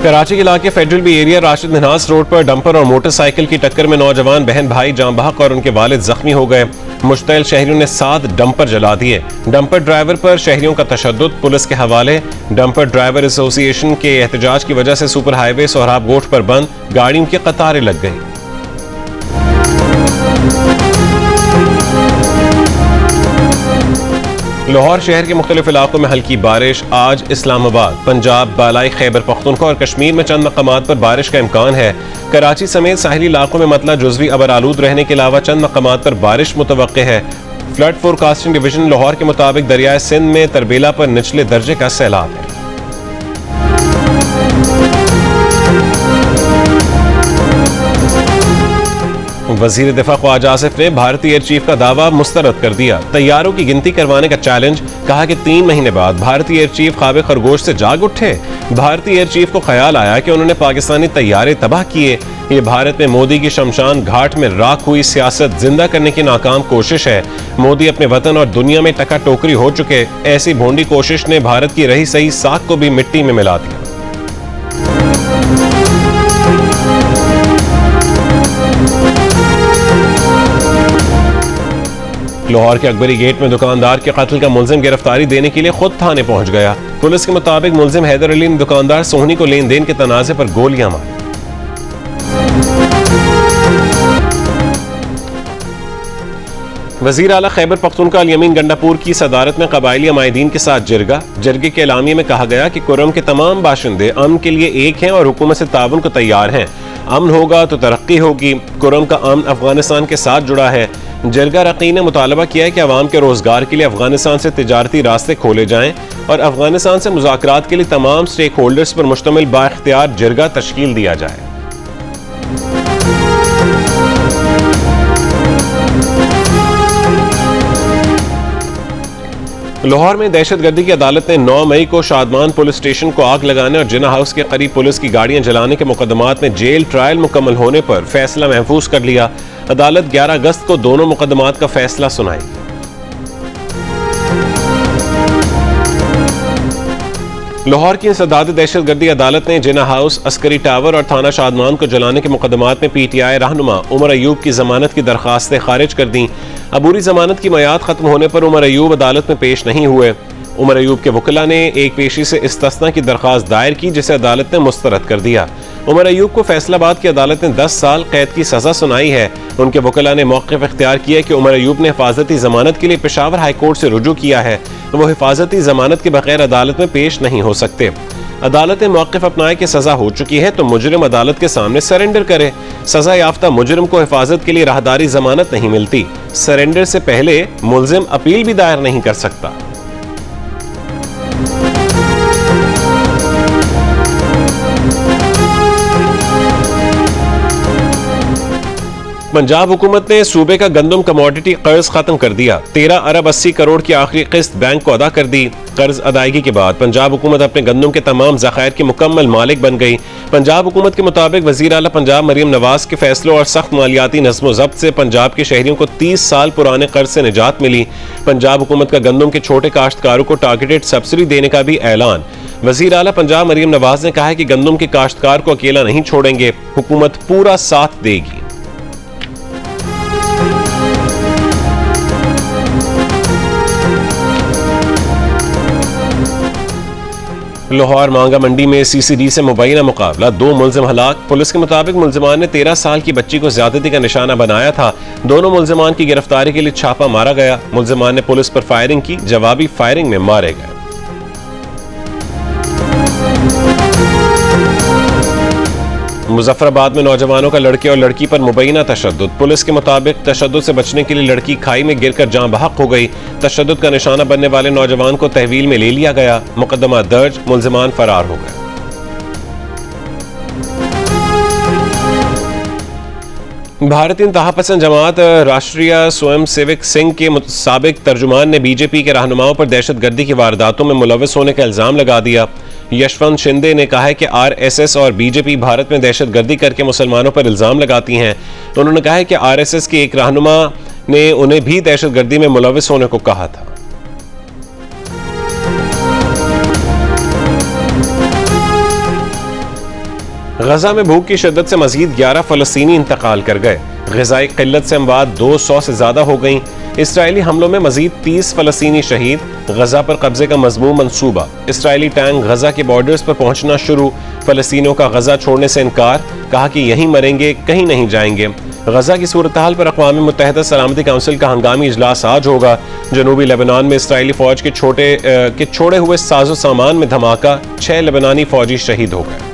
कराची के इलाके Federal B Area Rashid Minhas Road पर डंपर और मोटरसाइकिल की टक्कर में नौजवान बहन भाई जाँ बहक और उनके वालिद जख्मी हो गए। मुश्तइल शहरियों ने 7 डंपर जला दिए। डंपर ड्राइवर पर शहरियों का तशद्दुद पुलिस के हवाले। डंपर ड्राइवर एसोसिएशन के एहतजाज की वजह से सुपर हाईवे सोहराब गोश्त पर बंद, गाड़ियों की कतारें लग गई। लाहौर शहर के मुख्तलिफ इलाकों में हल्की बारिश। आज इस्लामाबाद, पंजाब, बालाई खैबर पख्तूनख्वा और कश्मीर में चंद मकामात पर बारिश का इम्कान है। कराची समेत साहिली इलाकों में मतला जुज़वी अबर आलूद रहने के अलावा चंद मकामात पर बारिश मुतवक्के है। फ्लड फोरकास्टिंग डिवीजन लाहौर के मुताबिक दरियाए सिंध में तरबेला पर निचले दर्जे का सैलाब है। वजीर दिफा ख्वाजा आसिफ ने भारतीय एयर चीफ का दावा मुस्तरद कर दिया। तैयारों की गिनती करवाने का चैलेंज, कहा कि 3 महीने बाद भारतीय एयर चीफ ख्वाब खरगोश से जाग उठे। भारतीय एयर चीफ को ख्याल आया कि उन्होंने पाकिस्तानी तैयारे तबाह किए। ये भारत में मोदी की शमशान घाट में राख हुई सियासत जिंदा करने की नाकाम कोशिश है। मोदी अपने वतन और दुनिया में टका टोकरी हो चुके। ऐसी भोंडी कोशिश ने भारत की रही सही साख को भी मिट्टी में मिला दिया। लाहौर के अकबरी गेट में दुकानदार के कत्ल का मुल्जिम गिरफ्तारी देने के लिए खुद थाने पहुंच गया। पुलिस के मुताबिक मुल्जिम हैदर अली ने दुकानदार सोहनी को लेन देन के तनाजे पर गोलियां मारी। वजीर आला खैबर पख्तूनख्वा अल यमीन गंडापुर की सदारत में कबायली अमायदीन के साथ जरगे के एलामिये में कहा गया कि कुरम के तमाम बाशिंदे अमन के लिए एक हैं और हुकूमत से ताउन को तैयार हैं। अमन होगा तो तरक्की होगी। कुरम का अमन अफगानिस्तान के साथ जुड़ा है। जरगा रकीन ने मुतालबा किया है कि अवाम के रोजगार के लिए अफगानिस्तान से तिजारती रास्ते खोले जाएं और अफगानिस्तान से मुज़ाकरात के लिए तमाम स्टेक होल्डर्स पर मुश्तमिल बाइख्तियार जरगा तश्कील दिया जाए। लाहौर में दहशतगर्दी की अदालत ने 9 मई को शादमान पुलिस स्टेशन को आग लगाने और जिना हाउस के करीब पुलिस की गाड़ियां जलाने के मुकदमात में जेल ट्रायल मुकम्मल होने पर फैसला महफूज कर लिया। अदालत 11 अगस्त को दोनों मुकदमात का फैसला सुनाएगी। लाहौर की इंसदाद दहशतगर्दी अदालत ने जिना हाउस, अस्करी टावर और थाना शादमान को जलाने के मुकदमात में PTI रहनुमा उमर अयूब की जमानत की दरखास्तें खारिज कर दी। अबूरी जमानत की मियाद खत्म होने पर उमर अयूब अदालत में पेश नहीं हुए। उमर अयूब के वकीला ने एक पेशी से इस्तिस्ना की दरखास्त दायर की, जिसे अदालत ने मुस्तरद कर दिया। उमर अयूब को फैसलाबाद की अदालत ने 10 साल कैद की सजा सुनाई है। उनके वकीला ने मौक़िफ़ इख्तियार किया कि उमर अयूब ने हिफाजती जमानत के लिए पेशावर हाई कोर्ट से रुजू किया है। वो हिफाजती जमानत के बगैर अदालत में पेश नहीं हो सकते। अदालत ने मौक़िफ़ अपनाया कि सजा हो चुकी है तो मुजरिम अदालत के सामने सरेंडर करे। सजा याफ्ता मुजरिम को हिफाजत के लिए राहदारी जमानत नहीं मिलती। सरेंडर से पहले मुल्जिम अपील भी दायर नहीं कर सकता। पंजाब हुकूमत ने सूबे का गंदम कमोडिटी कर्ज खत्म कर दिया। 13 अरब 80 करोड़ की आखिरी किस्त बैंक को अदा कर दी। कर्ज अदायगी के बाद पंजाब हुकूमत अपने गंदम के तमाम ज़खायर की मुकम्मल मालिक बन गई। पंजाब हुकूमत के मुताबिक वज़ीर आला पंजाब मरियम नवाज के फैसलों और सख्त मालियाती नज़्म ज़ब्त से पंजाब के शहरियों को 30 साल पुराने कर्ज से निजात मिली। पंजाब हुकूमत का गंदम के छोटे काश्तकारों को टारगेटेड सब्सिडी देने का भी ऐलान। वज़ीर आला पंजाब मरियम नवाज ने कहा है कि गंदम के काश्तकार को अकेला नहीं छोड़ेंगे, हुकूमत पूरा साथ देगी। लाहौर मांगा मंडी में CCD से मुबैना मुकाबला, 2 मुल्जिम हलाक। पुलिस के मुताबिक मुल्जिमान ने 13 साल की बच्ची को ज्यादती का निशाना बनाया था। दोनों मुल्जिमान की गिरफ्तारी के लिए छापा मारा गया। मुल्जिमान ने पुलिस पर फायरिंग की, जवाबी फायरिंग में मारे गए। मुजफ्फराबाद में नौजवानों का लड़के और लड़की पर मुबैना तशद्दुद। पुलिस के मुताबिक तशद्दुद से बचने के लिए लड़की खाई में गिरकर जाँ बहक हो गई। तशद्दुद का निशाना बनने वाले नौजवान को तहवील में ले लिया गया। मुकदमा दर्ज, मुल्जिमान फरार हो गए। भारतीय इंतहा पसंद जमात राष्ट्रीय स्वयं सेवक संघ के साबिक तर्जुमान ने BJP के रहनुमाओं पर दहशतगर्दी की वारदातों में मुलव्वस होने का इल्जाम लगा दिया। यशवंत शिंदे ने कहा है कि RSS और BJP भारत में दहशतगर्दी करके मुसलमानों पर इल्जाम लगाती हैं। उन्होंने कहा है कि RSS के एक रहनुमा ने उन्हें भी दहशतगर्दी में मुलव्वस होने को कहा था। गजा में भूख की शिद्दत से मजीद 11 फलस्तीनी इंतकाल कर गए। ग़िज़ाई क़िल्लत से अमवात 200 से ज्यादा हो गई। इसराइली हमलों में मजीद 30 फलस्तीनी शहीद। गजा पर कब्जे का मजमूम मंसूबा। इसराइली टैंक गजा के बॉर्डर्स पर पहुंचना शुरू। फलस्तीनियों का गजा छोड़ने से इनकार, कहा कि यहीं मरेंगे, कहीं नहीं जाएंगे। गजा की सूरत हाल पर अक़वाम मुत्तहिदा सलामती काउंसिल का हंगामी इजलास आज होगा। जनूबी लेबनान में इसराइली फौज के छोड़े हुए साजो सामान में धमाका, 6 लेबनानी फौजी शहीद हो गए।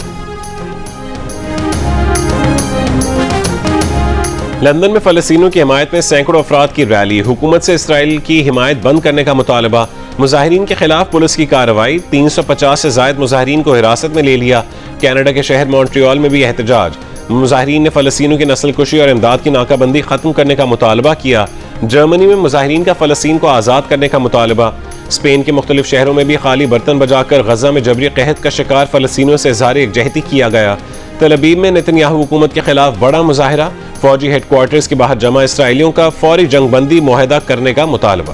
लंदन में फलस्तीनियों की हिमायत में सैकड़ों अफराद की रैली। हुकूमत से इसराइल की हिमायत बंद करने का मुतालबा। मुजाहिरीन के खिलाफ पुलिस की कार्रवाई। 350 से जायद मुजाहिरीन को हिरासत में ले लिया। कनाडा के शहर मॉन्ट्रियल में भी एहतजाज। मुजाहिरीन ने फलस्तीनियों की नस्लकुशी और इमदाद की नाकाबंदी खत्म करने का मुतालबा किया। जर्मनी में मुजाहिरीन का फलस्तीन को आज़ाद करने का मुतालबा। स्पेन के मुख्तलिफ शहरों में भी खाली बर्तन बजाकर गजा में जबरी कहत का शिकार फलस्तीनियों से इज़हार यकजहती किया गया। तल अबीब में नेतन्याहू हुकूमत के खिलाफ बड़ा मुजाहिरा। फौजी हेडक्वार्टर्स के बाहर जमा इसराइलियों का फौरी जंगबंदी मुआहदा करने का मुतालबा।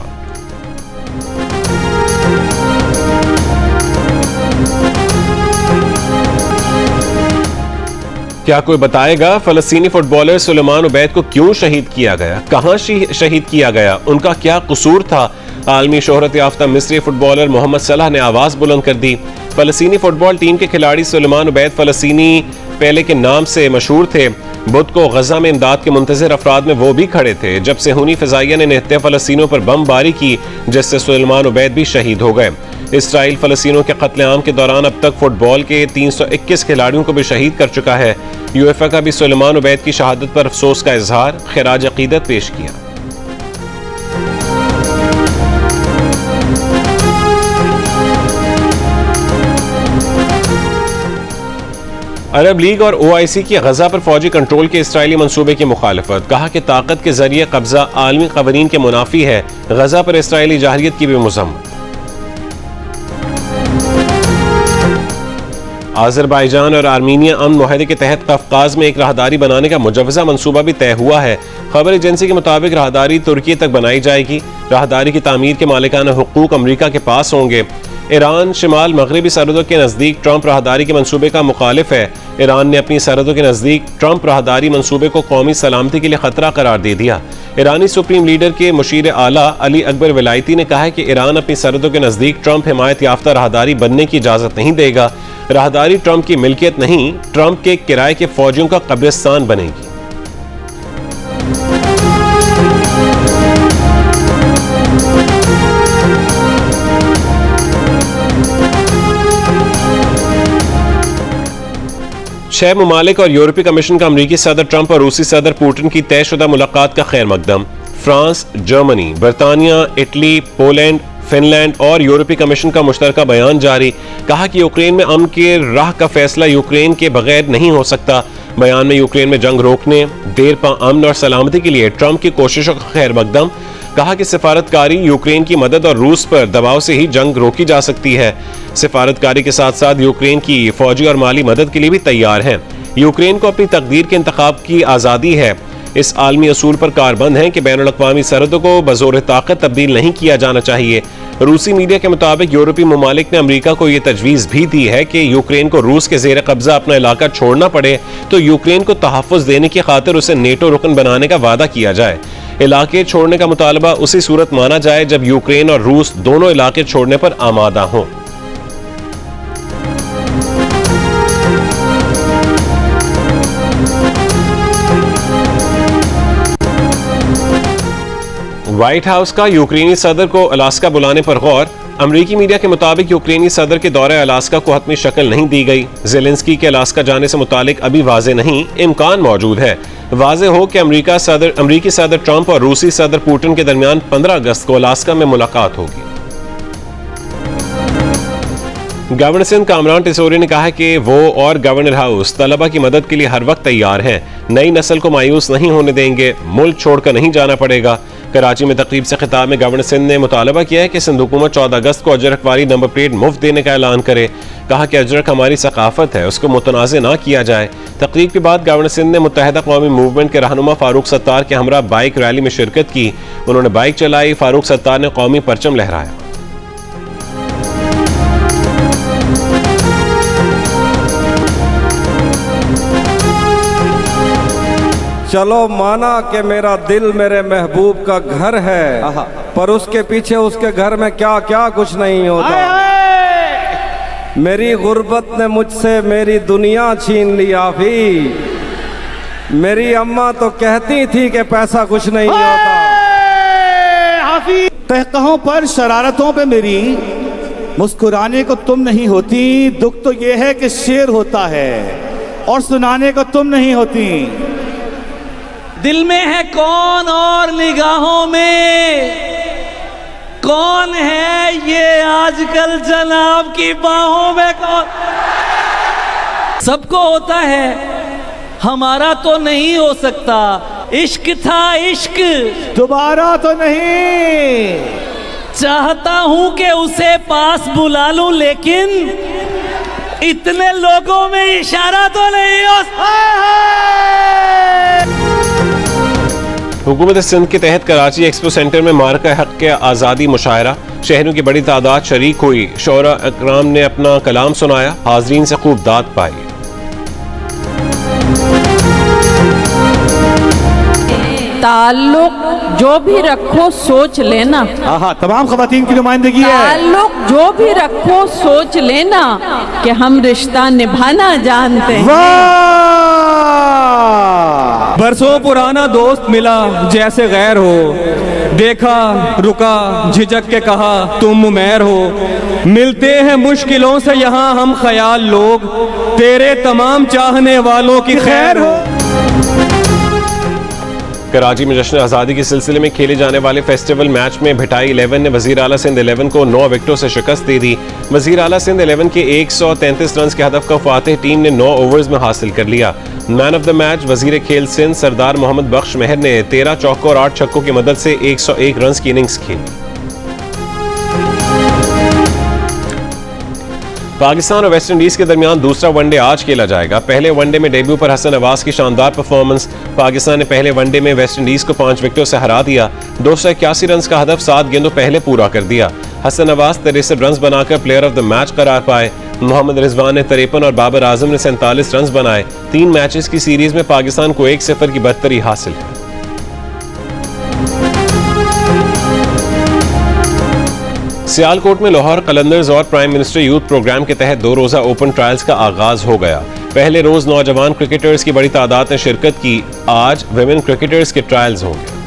क्या कोई बताएगा फलस्तीनी फुटबॉलर सुलेमान उबैद को क्यों शहीद किया गया? कहां शहीद किया गया? उनका क्या कसूर था? आलमी शोहरत याफ्ता मिस्री फुटबॉलर मोहम्मद सलाह ने आवाज बुलंद कर दी। फलस्तीनी फुटबॉल टीम के खिलाड़ी सुलेमान उबैद फलस्तीनी पहले के नाम से मशहूर थे। बुध को गजा में इमदाद के मुंतज़िर अफराद में वो भी खड़े थे जब सेहूनी फ़िज़ाइया ने निहत्ते फलस्तीनों पर बमबारी की, जिससे सुलेमान उबैद भी शहीद हो गए। इसराइल फलस्तीनों के कत्लेआम के दौरान अब तक फुटबॉल के 321 खिलाड़ियों को भी शहीद कर चुका है। यूएफए का भी सुलेमान उबैद की शहादत पर अफसोस का इजहार, खिराज अकीदत पेश किया। अरब लीग और OIC की गजा पर फौजी कंट्रोल के इसराइली मंसूबे की मुखालफत। कहा कि ताकत के जरिए कब्जा आलमी कवानीन के मुनाफी है। गजा पर इसराइली जाहिरियत की भी मजम्मत। आज़रबाईजान और आर्मीनिया अमन मुआहदे के तहत कफकाज में एक राहदारी बनाने का मुजव्वज़ा मंसूबा भी तय हुआ है। खबर एजेंसी के मुताबिक राहदारी तुर्की तक बनाई जाएगी। राहदारी की तामीर के मालिकाना हुकूक अमरीका के पास होंगे। ईरान शिमाल मगरबी सरहदों के नज़दीक ट्रंप राहदारी के मंसूबे का मुखालिफ है। ईरान ने अपनी सरहदों के नज़दीक ट्रंप राहदारी मंसूबे को कौमी सलामती के लिए खतरा करार दे दिया। ईरानी सुप्रीम लीडर के मुशीर आला अली अकबर विलायती ने कहा है कि ईरान अपनी सरहदों के नज़दीक ट्रंप हिमायत याफ्ता राहदारी बनने की इजाज़त नहीं देगा। राहदारी ट्रंप की मिल्कियत नहीं, ट्रंप के किराए के फौजियों का कब्रिस्तान बनेगी। छह ममालिक और यूरोपीय कमीशन का अमरीकी सदर ट्रंप और रूसी सदर पुतिन की तयशुदा मुलाकात का खैर मकदम। फ्रांस, जर्मनी, बरतानिया, इटली, पोलैंड, फिनलैंड और यूरोपीय कमीशन का मुश्तरका बयान जारी। कहा कि यूक्रेन में अमन के राह का फैसला यूक्रेन के बगैर नहीं हो सकता। बयान में यूक्रेन में जंग रोकने, देरपा अमन और सलामती के लिए ट्रंप की कोशिशों का खैर मकदम। कहा कि सिफारतकारी, यूक्रेन की मदद और रूस पर दबाव से ही जंग रोकी जा सकती है। सिफारतकारी के साथ साथ यूक्रेन की फौजी और माली मदद के लिए भी तैयार हैं। यूक्रेन को अपनी तकदीर के इंतखाब की आज़ादी है। इस आलमी असूल पर कारबंद है कि बैनुल अक़वामी सरहदों को बज़ोर ताकत तब्दील नहीं किया जाना चाहिए। रूसी मीडिया के मुताबिक यूरोपीय ममालिक ने अमरीका को यह तजवीज़ भी दी है कि यूक्रेन को रूस के ज़ेर कब्जा अपना इलाका छोड़ना पड़े तो यूक्रेन को तहफ़्फ़ुज़ देने की खातिर उसे नेटो रुकन बनाने का वादा किया जाए। इलाके छोड़ने का मुतालबा उसी सूरत माना जाए जब यूक्रेन और रूस दोनों इलाके छोड़ने पर आमादा हों। व्हाइट हाउस का यूक्रेनी सदर को अलास्का बुलाने पर गौर। अमरीकी मीडिया के मुताबिक यूक्रेनी सदर के दौरे अलास्का को हतमी शक्ल नहीं दी गई। ज़ेलेंस्की के अलास्का जाने से मुतालिक अभी वाज़े नहीं, इम्कान मौजूद है। वाज़े हो कि अमरीकी सदर ट्रंप और रूसी सदर पुतिन के दरमियान 15 अगस्त को अलास्का में मुलाकात होगी। गवर्नर सिंध कामरान टिसोरी ने कहा कि वो और गवर्नर हाउस तलबा की मदद के लिए हर वक्त तैयार हैं। नई नस्ल को मायूस नहीं होने देंगे, मुल्क छोड़कर नहीं जाना पड़ेगा। कराची में तकरीब से खिताब में गवर्नर सिंध ने मुतालबा किया है कि सिंध हुकूमत 14 अगस्त को अजरक वाली नंबर प्लेट मुफ्त देने का ऐलान करे। कहा कि अजरक हमारी सकाफत है, उसको मुतनाज़े ना किया जाए। तकरीब के बाद गवर्नर सिंध ने मुत्तहिदा कौमी मूवमेंट के रहनुमा फारूक सत्तार के हमरा बाइक रैली में शिरकत की। उन्होंने बाइक चलाई। फारूक सत्तार ने कौमी परचम लहराया। चलो माना कि मेरा दिल मेरे महबूब का घर है, पर उसके पीछे उसके घर में क्या क्या कुछ नहीं होता। मेरी गुर्बत ने मुझसे मेरी दुनिया छीन ली आफी, मेरी अम्मा तो कहती थी कि पैसा कुछ नहीं होता। कहकहों पर शरारतों पे मेरी मुस्कुराने को तुम नहीं होती, दुख तो ये है कि शेर होता है और सुनाने को तुम नहीं होती। दिल में है कौन और निगाहों में कौन है, ये आजकल जनाब की बाहों में कौन। सबको होता है, हमारा तो नहीं हो सकता। इश्क था इश्क, दोबारा तो नहीं। चाहता हूं कि उसे पास बुला लूं, लेकिन इतने लोगों में इशारा तो नहीं हो हुकूमत सिंध के तहत कराची एक्सपो सेंटर में मार्का हक के आज़ादी मुशायरा, शहरों की बड़ी तादाद शरीक हुई। शोरा अकराम ने अपना कलाम सुनाया, हाजरीन से खूब दाद पाई। ताल्लुक जो भी रखो सोच लेना, तमाम खवातीन की नुमाइंदगी है। ताल्लुक जो भी रखो सोच लेना कि हम रिश्ता निभाना जानते हैं। बरसों पुराना दोस्त मिला जैसे गैर हो, देखा रुका झिझक के कहा तुम उमैर हो। मिलते हैं मुश्किलों से यहाँ हम ख्याल लोग, तेरे तमाम चाहने वालों की खैर हो। कराची में जश्न आज़ादी के सिलसिले में खेले जाने वाले फेस्टिवल मैच में भिटाई 11 ने वज़ीर आला सिंध 11 को 9 विकेटों से शिकस्त दे दी। वज़ीर आला सिंध 11 के 133 रन के हदफ का फातेह टीम ने 9 ओवर्स में हासिल कर लिया। मैन ऑफ द मैच वज़ीर खेल सिंध सरदार मोहम्मद बख्श महर ने 13 चौकों और 8 छक्कों की मदद से 101 रन की इनिंग्स खेली। पाकिस्तान और वेस्ट इंडीज के दरमियान दूसरा वनडे आज खेला जाएगा। पहले वनडे में डेब्यू पर हसन नवाज की शानदार परफॉर्मेंस। पाकिस्तान ने पहले वनडे में वेस्ट इंडीज को 5 विकेटों से हरा दिया। 281 रन का हदफ 7 गेंदों पहले पूरा कर दिया। हसन नवाज 63 रन बनाकर प्लेयर ऑफ द मैच करार पाए। मोहम्मद रिजवान ने 53 और बाबर आजम ने 47 रन बनाए। 3 मैचेस की सीरीज में पाकिस्तान को 1-0 की बढ़तरी हासिल है। सियालकोट में लाहौर कलंदर्स और प्राइम मिनिस्टर यूथ प्रोग्राम के तहत 2 रोजा ओपन ट्रायल्स का आगाज हो गया। पहले रोज नौजवान क्रिकेटर्स की बड़ी तादाद ने शिरकत की। आज विमेन क्रिकेटर्स के ट्रायल्स होंगे।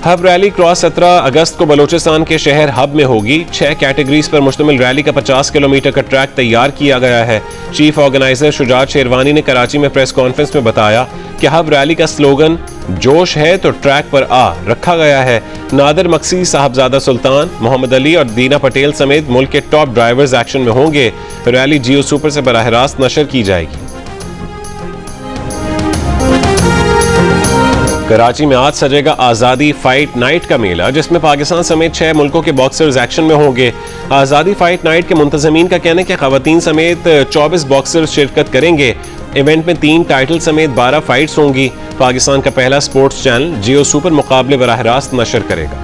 हब रैली क्रॉस 17 अगस्त को बलूचिस्तान के शहर हब में होगी। 6 कैटेगरीज पर मुश्तमिल रैली का 50 किलोमीटर का ट्रैक तैयार किया गया है। चीफ ऑर्गेनाइजर शुजात शेरवानी ने कराची में प्रेस कॉन्फ्रेंस में बताया कि हब रैली का स्लोगन जोश है तो ट्रैक पर आ रखा गया है। नादिर मक्सी, साहबजादा सुल्तान, मोहम्मद अली और दीना पटेल समेत मुल्क के टॉप ड्राइवर्स एक्शन में होंगे। रैली जियो सुपर से बराह रास्त नशर की जाएगी। कराची में आज सजेगा आज़ादी फाइट नाइट का मेला, जिसमें पाकिस्तान समेत 6 मुल्कों के बॉक्सर्स एक्शन में होंगे। आज़ादी फाइट नाइट के मुंतज़मीन का कहना है कि ख़वातीन समेत 24 बॉक्सर्स शिरकत करेंगे। इवेंट में 3 टाइटल समेत 12 फाइट्स होंगी। पाकिस्तान का पहला स्पोर्ट्स चैनल जियो सुपर मुकाबले बराह रास्त नशर करेगा।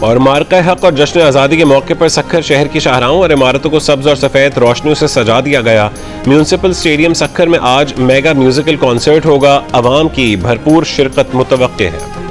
और मार्का हक और जश्न आज़ादी के मौके पर सखर शहर की शाहराहों और इमारतों को सब्ज और सफ़ेद रोशनियों से सजा दिया गया। म्यूनिसिपल स्टेडियम सखर में आज मेगा म्यूजिकल कॉन्सर्ट होगा। अवाम की भरपूर शिरकत मुतवक्के है।